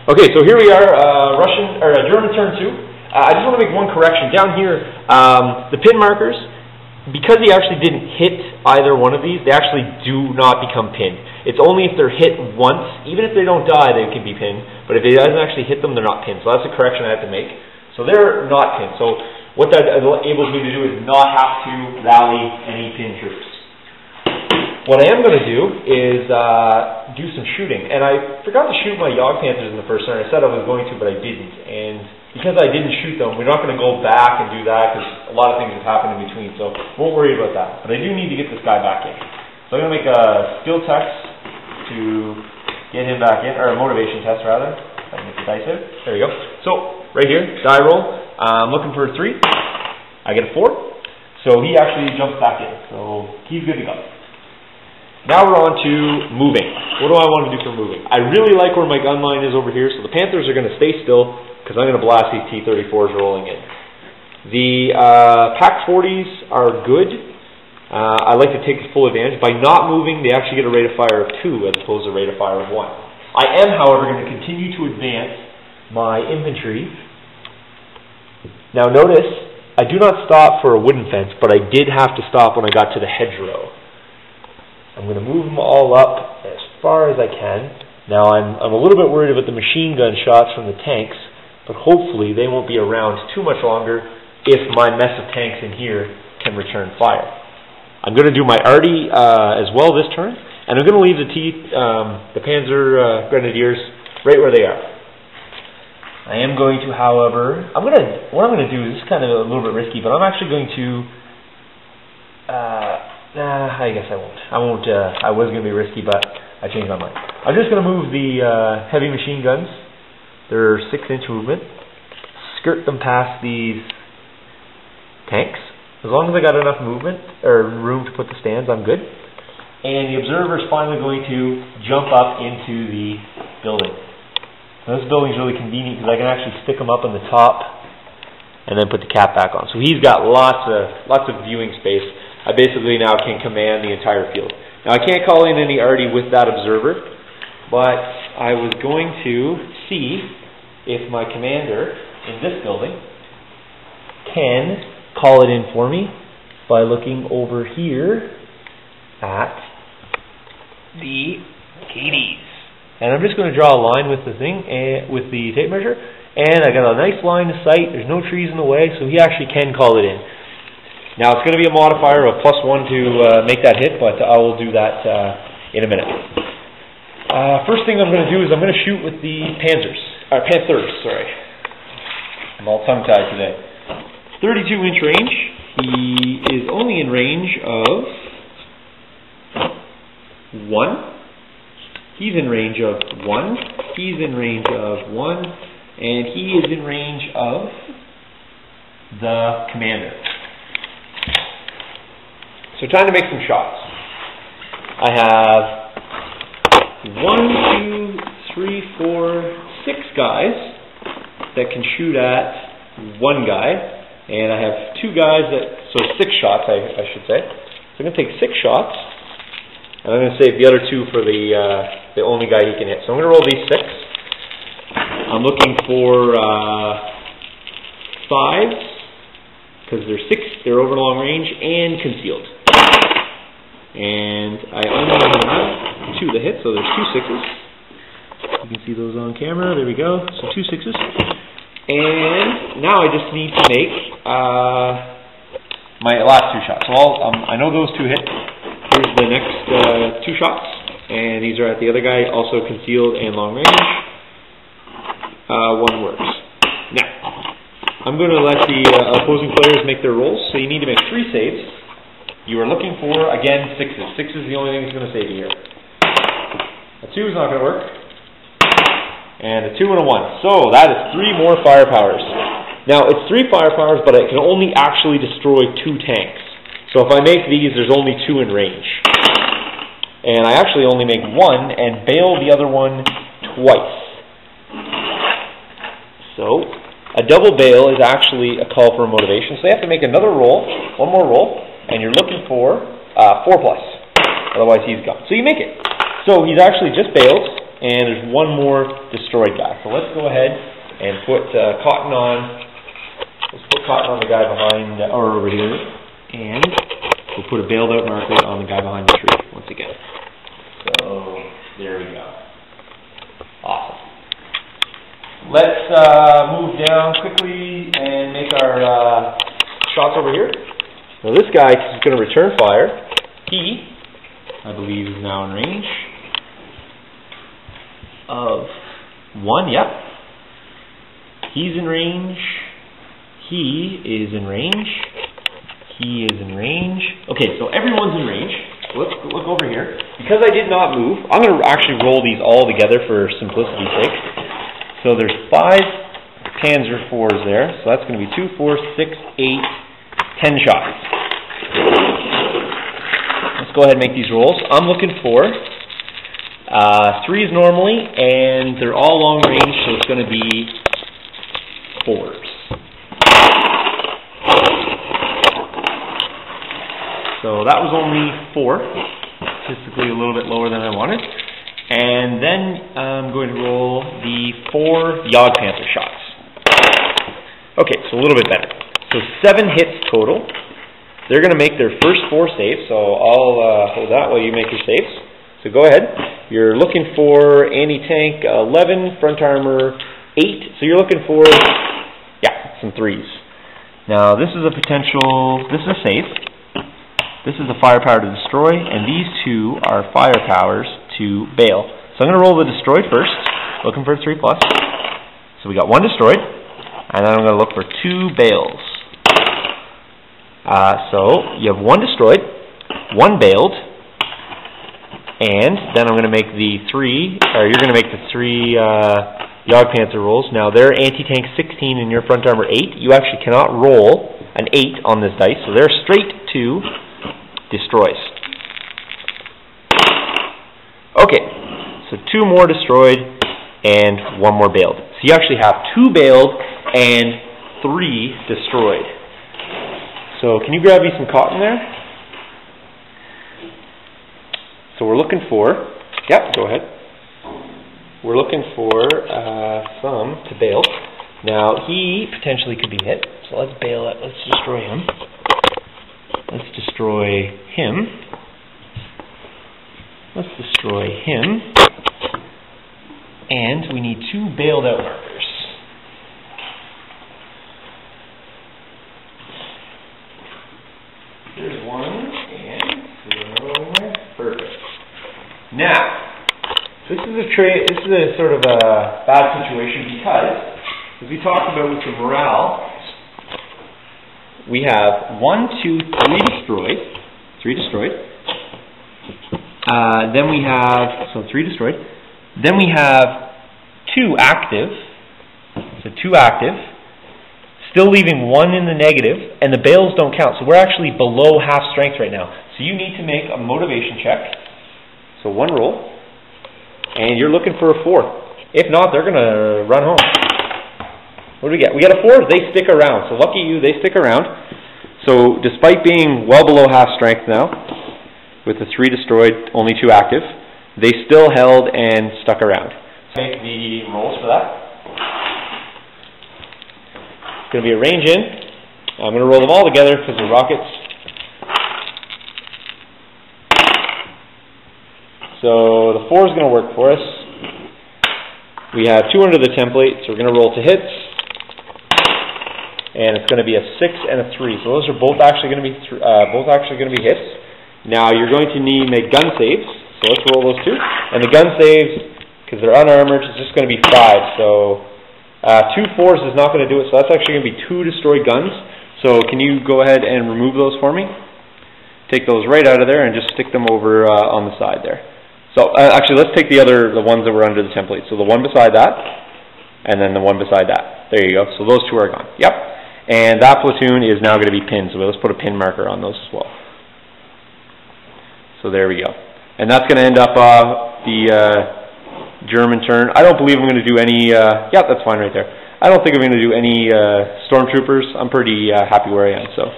Okay, so here we are, German turn 2. I just want to make one correction. Down here, the pin markers, because he actually didn't hit either one of these, they actually do not become pinned. It's only if they're hit once, even if they don't die, they can be pinned. But if he doesn't actually hit them, they're not pinned. So that's a correction I have to make. So they're not pinned. So what that enables me to do is not have to rally any pin troops. What I am going to do is do some shooting. And I forgot to shoot my Yog Panthers in the first turn. I said I was going to, but I didn't. And because I didn't shoot them, we're not going to go back and do that because a lot of things have happened in between. So won't worry about that. But I do need to get this guy back in. So I'm going to make a skill test to get him back in, or a motivation test rather. If I can get the dice out. There we go. So right here, die roll. I'm looking for a 3. I get a 4. So he actually jumps back in. So he's good to go. Now we're on to moving. What do I want to do for moving? I really like where my gun line is over here, so the Panthers are going to stay still because I'm going to blast these T-34s rolling in. The PAC 40s are good. I like to take full advantage. By not moving, they actually get a rate of fire of 2 as opposed to a rate of fire of 1. I am, however, going to continue to advance my infantry. Now notice, I do not stop for a wooden fence, but I did have to stop when I got to the hedgerow. I'm going to move them all up as far as I can. Now I'm a little bit worried about the machine gun shots from the tanks, but hopefully they won't be around too much longer if my mess of tanks in here can return fire. I'm going to do my arty as well this turn, and I'm going to leave the Panzer Grenadiers right where they are. I am going to, however, what I'm going to do is kind of a little bit risky, but I'm actually going to I guess I won't. I was going to be risky, but I changed my mind. I'm just going to move the heavy machine guns. They're 6-inch movement. Skirt them past these tanks. As long as I got enough movement or room to put the stands, I'm good. And the observer is finally going to jump up into the building. Now, this building is really convenient because I can actually stick them up on the top and then put the cap back on. So he's got lots of viewing space. I basically now can command the entire field. Now I can't call in any arty with that observer, but I was going to see if my commander in this building can call it in for me by looking over here at the KDs. And I'm just going to draw a line with the thing, with the tape measure, and I got a nice line of sight. There's no trees in the way, so he actually can call it in. Now it's going to be a modifier of +1 to make that hit, but I will do that in a minute. First thing I'm going to do is I'm going to shoot with the Panthers. Sorry. I'm all tongue-tied today. 32-inch range. He is only in range of 1. He's in range of 1. He's in range of 1. And he is in range of the commander. So time to make some shots. I have 1, 2, 3, 4, 6 guys that can shoot at one guy, and I have 2 guys so 6 shots I should say. So I'm going to take 6 shots, and I'm going to save the other 2 for the only guy he can hit. So I'm going to roll these 6. I'm looking for 5s, because they're over long range and concealed. And I only have 2 to hit, so there's 2 6s. You can see those on camera. There we go. So 2 6s. And now I just need to make my last 2 shots. So I know those 2 hit. Here's the next 2 shots, and these are at the other guy, also concealed and long range. 1 works. Now I'm going to let the opposing players make their rolls. So you need to make 3 saves. You are looking for, again, 6s. 6 is the only thing that's going to save you here. A 2 is not going to work. And a 2 and a 1. So that is 3 more firepowers. Now, it's 3 firepowers, but it can only actually destroy 2 tanks. So if I make these, there's only 2 in range. And I actually only make 1 and bail the other one twice. So a double bail is actually a call for a motivation. So you have to make another roll, 1 more roll. And you're looking for 4+. Otherwise he's gone. So you make it. So he's actually just bailed. and there's one more destroyed guy. So let's go ahead and put cotton on. Let's put cotton on the guy behind, or over here, and we'll put a bailed out marker on the guy behind the tree once again. So there we go. Awesome. Let's move down quickly and make our shots over here. Now this guy is going to return fire. He, I believe, is now in range of 1. Yep. He's in range. He is in range. He is in range. Okay, so everyone's in range. Let's look over here. Because I did not move, I'm going to actually roll these all together for simplicity's sake. So there's 5 Panzer IVs there. So that's going to be 2, 4, 6, 8, 10 shots. Let's go ahead and make these rolls. I'm looking for 3s normally, and they're all long range, so it's going to be 4s. So that was only 4, statistically a little bit lower than I wanted. And then I'm going to roll the 4 Jagdpanther shots. Okay, so a little bit better. So 7 hits total. They're going to make their first 4 saves, so I'll hold that while you make your saves. So go ahead. You're looking for anti-tank 11, front armor 8. So you're looking for, yeah, some 3s. Now this is a potential, this is a save. This is a firepower to destroy, and these 2 are firepowers to bail. So I'm going to roll the destroyed first, looking for a 3+. So we got 1 destroyed, and then I'm going to look for 2 bails. So you have 1 destroyed, 1 bailed, and then I'm going to make the 3, or you're going to make the 3 Jagdpanther rolls. Now they're anti-tank 16 and your front armor 8. You actually cannot roll an 8 on this dice, so they're straight to destroys. Okay, so 2 more destroyed and 1 more bailed. So you actually have 2 bailed and 3 destroyed. So can you grab me some cotton there? So we're looking for, yep, go ahead. We're looking for some to bail. Now he potentially could be hit, so let's bail it. Let's destroy him. Let's destroy him. Let's destroy him. And we need 2 bailed out markers. There's 1, and there's another one there. Perfect. Now, this is a sort of a bad situation because, as we talked about with the morale, we have 1, 2, 3 destroyed. 3 destroyed. Then we have, so 3 destroyed. Then we have 2 active. So 2 active. Still leaving 1 in the negative, and the bails don't count. So we're actually below half strength right now. So you need to make a motivation check. So 1 roll. And you're looking for a 4. If not, they're going to run home. What do we get? We got a 4. They stick around. So lucky you, they stick around. So despite being well below half strength now, with the 3 destroyed, only 2 active, they still held and stuck around. Make the rolls for that. It's going to be a range in. I'm going to roll them all together because they're rockets. So the 4 is going to work for us. We have 2 under the template, so we're going to roll to hits. And it's going to be a 6 and a 3. So those are both actually going to be hits. Now you're going to need to make gun saves. So let's roll those 2. And the gun saves, because they're unarmored, it's just going to be 5. So 2 4s is not going to do it. So that's actually going to be 2 destroyed guns. So can you go ahead and remove those for me? Take those right out of there and just stick them over on the side there. So actually, let's take the ones that were under the template. So the one beside that, and then the one beside that. There you go. So those 2 are gone. Yep. And that platoon is now going to be pinned. So let's put a pin marker on those as well. So there we go. And that's going to end up the German turn. I don't believe I'm going to do any, yeah, that's fine right there. I don't think I'm going to do any stormtroopers. I'm pretty happy where I am, so.